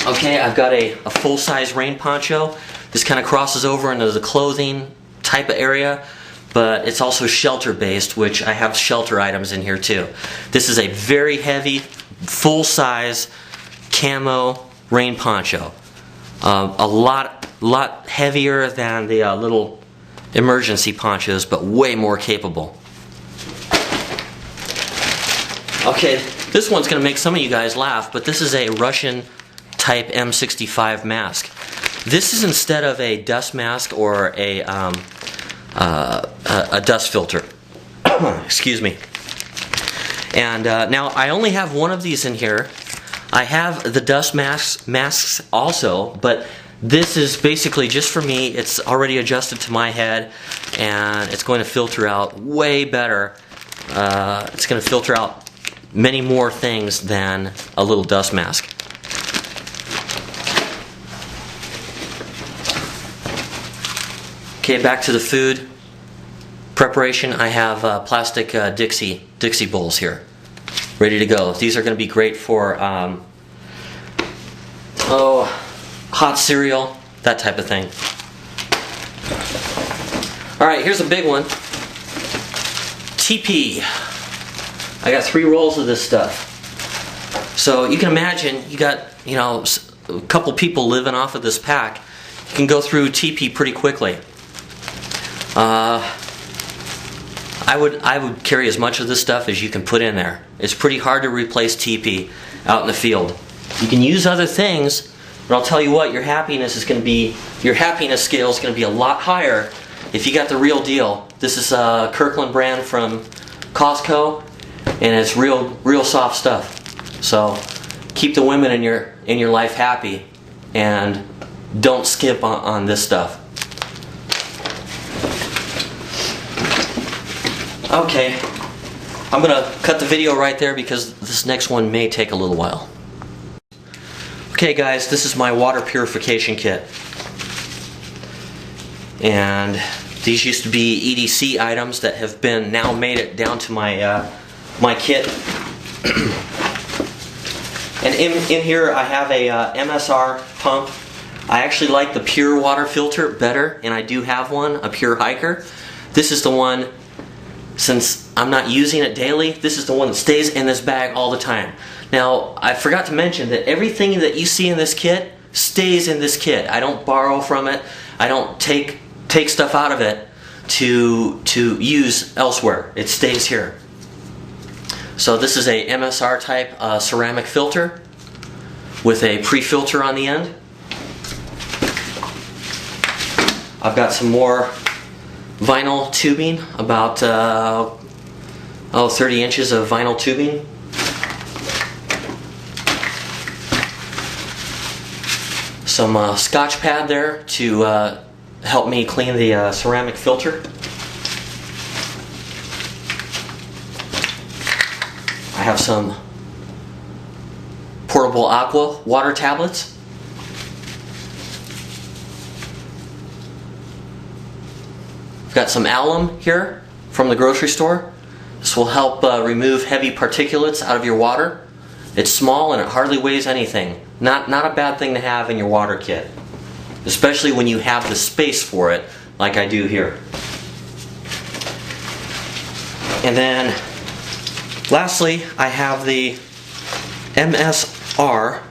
Okay, I've got a full-size rain poncho. This kind of crosses over into the clothing type of area, but it's also shelter-based, which I have shelter items in here too. This is a very heavy, full-size camo rain poncho. A lot heavier than the little emergency ponchos, but way more capable. Okay, this one's going to make some of you guys laugh, but this is a Russian type M65 mask. This is instead of a dust mask or a dust filter. Excuse me. And now I only have one of these in here. I have the dust masks also, but this is basically just for me. It's already adjusted to my head, and it's going to filter out way better. It's going to filter out many more things than a little dust mask. Okay, back to the food preparation. I have plastic Dixie bowls here, ready to go. These are going to be great for hot cereal, that type of thing. Alright, here's a big one. TP. I got 3 rolls of this stuff. So you can imagine you got, a couple people living off of this pack. You can go through TP pretty quickly. I would carry as much of this stuff as you can put in there. It's pretty hard to replace TP out in the field. You can use other things, but I'll tell you what, your happiness scale is going to be a lot higher if you got the real deal. This is a Kirkland brand from Costco, and it's real soft stuff. So keep the women in your life happy, and don't skip on this stuff. Okay, I'm going to cut the video right there because this next one may take a little while. Okay guys, this is my water purification kit. And these used to be EDC items that have been now made it down to my my kit. And in here I have a MSR pump. I actually like the pure water filter better, and I do have one, a Pure Hiker. This is the one, since I'm not using it daily, this is the one that stays in this bag all the time. Now, I forgot to mention that everything that you see in this kit stays in this kit. I don't borrow from it. I don't take stuff out of it to use elsewhere. It stays here. So this is a MSR type ceramic filter with a pre-filter on the end. I've got some more vinyl tubing, about 30 inches of vinyl tubing. Some Scotch pad there to help me clean the ceramic filter. I have some portable aqua water tablets. I've got some alum here from the grocery store. This will help remove heavy particulates out of your water. It's small and it hardly weighs anything. Not a bad thing to have in your water kit, especially when you have the space for it, like I do here. And then, lastly, I have the MSR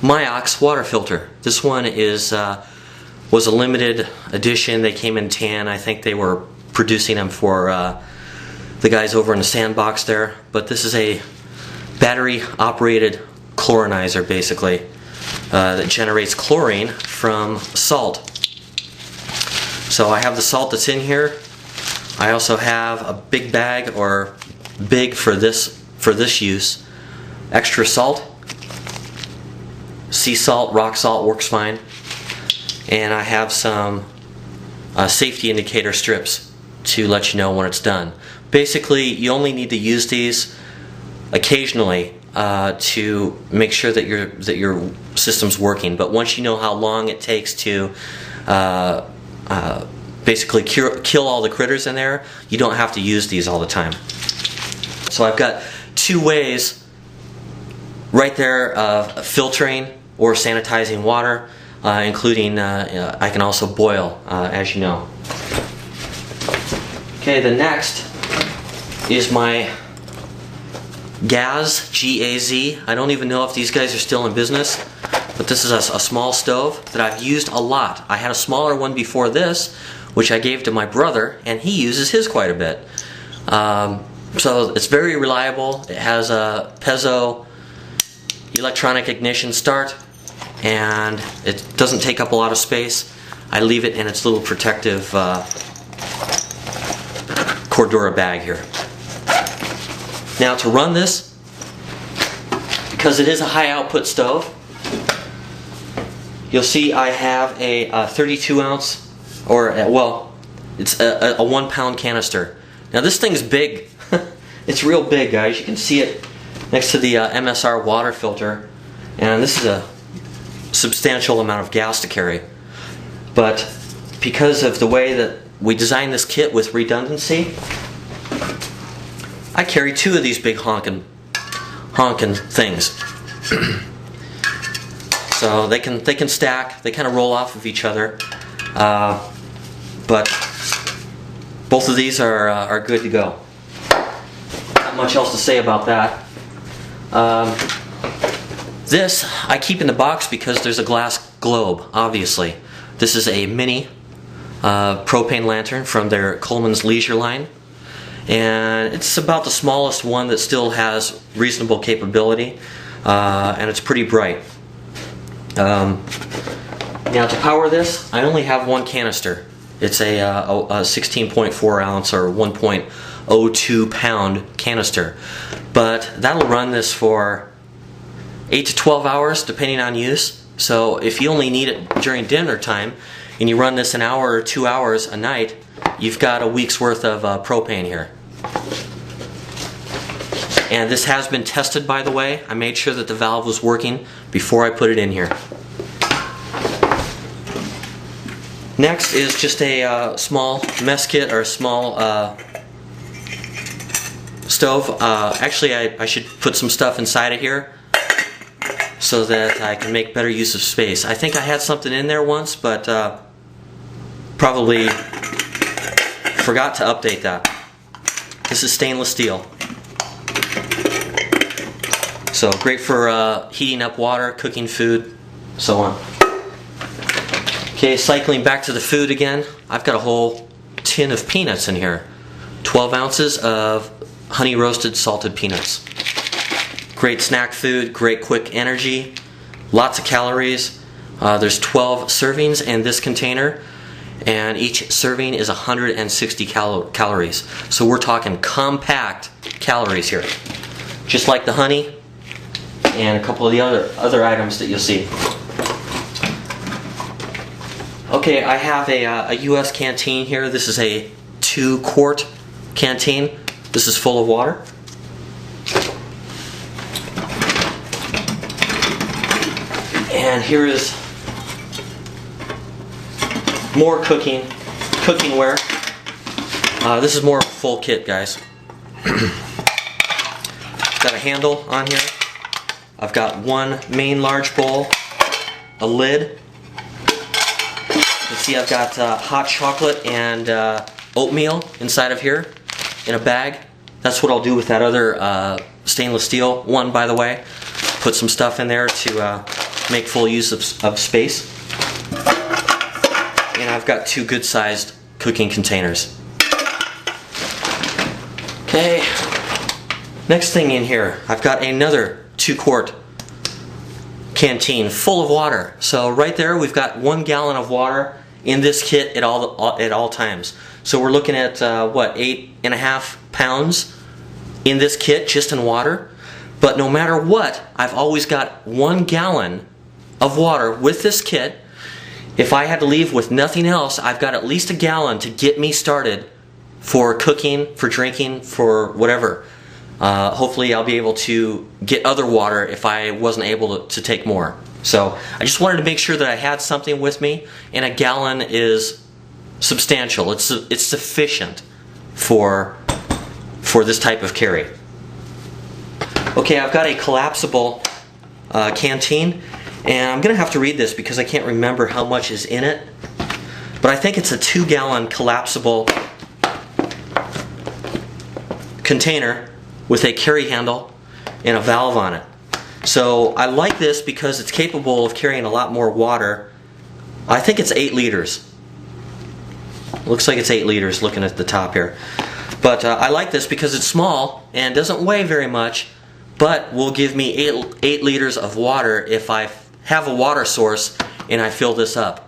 Myox water filter. This one was a limited edition. They came in tan. I think they were producing them for the guys over in the sandbox there. But this is a battery-operated chlorinizer, basically, that generates chlorine from salt. So I have the salt that's in here. I also have a big bag, or big for this use, extra salt. Sea salt, rock salt works fine. And I have some safety indicator strips to let you know when it's done. Basically, you only need to use these occasionally to make sure that your system's working. But once you know how long it takes to basically kill all the critters in there, you don't have to use these all the time. So I've got 2 ways right there of filtering or sanitizing water, including I can also boil, as you know. Okay, the next is my Gaz, G-A-Z. I don't even know if these guys are still in business, but this is a small stove that I've used a lot. I had a smaller one before this, which I gave to my brother, and he uses his quite a bit. So it's very reliable. It has a piezo electronic ignition start, and it doesn't take up a lot of space. I leave it in its little protective Cordura bag here. Now to run this, because it is a high output stove, you'll see I have a 32 ounce, or well, it's a 1 pound canister. Now this thing's big. It's real big, guys. You can see it next to the MSR water filter, and this is a substantial amount of gas to carry. But because of the way that we designed this kit with redundancy, I carry 2 of these big honkin' things. So they can stack. They kind of roll off of each other, but both of these are good to go. Not much else to say about that. This I keep in the box because there's a glass globe. Obviously, this is a mini propane lantern from their Coleman's Leisure line. And it's about the smallest one that still has reasonable capability, and it's pretty bright. Now to power this, I only have 1 canister. It's a 16.4 ounce or 1.02 pound canister, but that'll run this for 8 to 12 hours depending on use. So if you only need it during dinner time and you run this an hour or 2 hours a night, you've got a week's worth of propane here. And this has been tested, by the way. I made sure that the valve was working before I put it in here. Next is just a small mess kit, or a small stove. Actually, I should put some stuff inside of here so that I can make better use of space. I think I had something in there once, but probably forgot to update that. This is stainless steel. So great for heating up water, cooking food, so on. Okay, cycling back to the food again. I've got a whole tin of peanuts in here. 12 ounces of honey roasted salted peanuts. Great snack food, great quick energy, lots of calories. There's 12 servings in this container, and each serving is 160 calories. So we're talking compact calories here. Just like the honey and a couple of the other items that you'll see. Okay, I have a US canteen here. This is a 2-quart canteen. This is full of water. And here is more cookingware. This is more of a full kit, guys. Got a handle on here. I've got 1 main large bowl, a lid. You can see I've got hot chocolate and oatmeal inside of here in a bag. That's what I'll do with that other stainless steel one, by the way. Put some stuff in there to make full use of space. And I've got 2 good-sized cooking containers. Okay, next thing in here, I've got another 2-quart canteen full of water. So right there we've got 1 gallon of water in this kit at all times. So we're looking at what, 8.5 pounds in this kit just in water. But no matter what, I've always got 1 gallon of water with this kit. If I had to leave with nothing else, I've got at least a gallon to get me started for cooking, for drinking, for whatever. Hopefully I'll be able to get other water if I wasn't able to take more. So I just wanted to make sure that I had something with me, and a gallon is substantial. It's sufficient for this type of carry. Okay, I've got a collapsible canteen, And I'm going to have to read this because I can't remember how much is in it. But I think it's a 2-gallon collapsible container with a carry handle and a valve on it. So I like this because it's capable of carrying a lot more water. I think it's 8 liters. Looks like it's 8 liters looking at the top here. But I like this because it's small and doesn't weigh very much, but will give me 8 liters of water if I have a water source and I fill this up.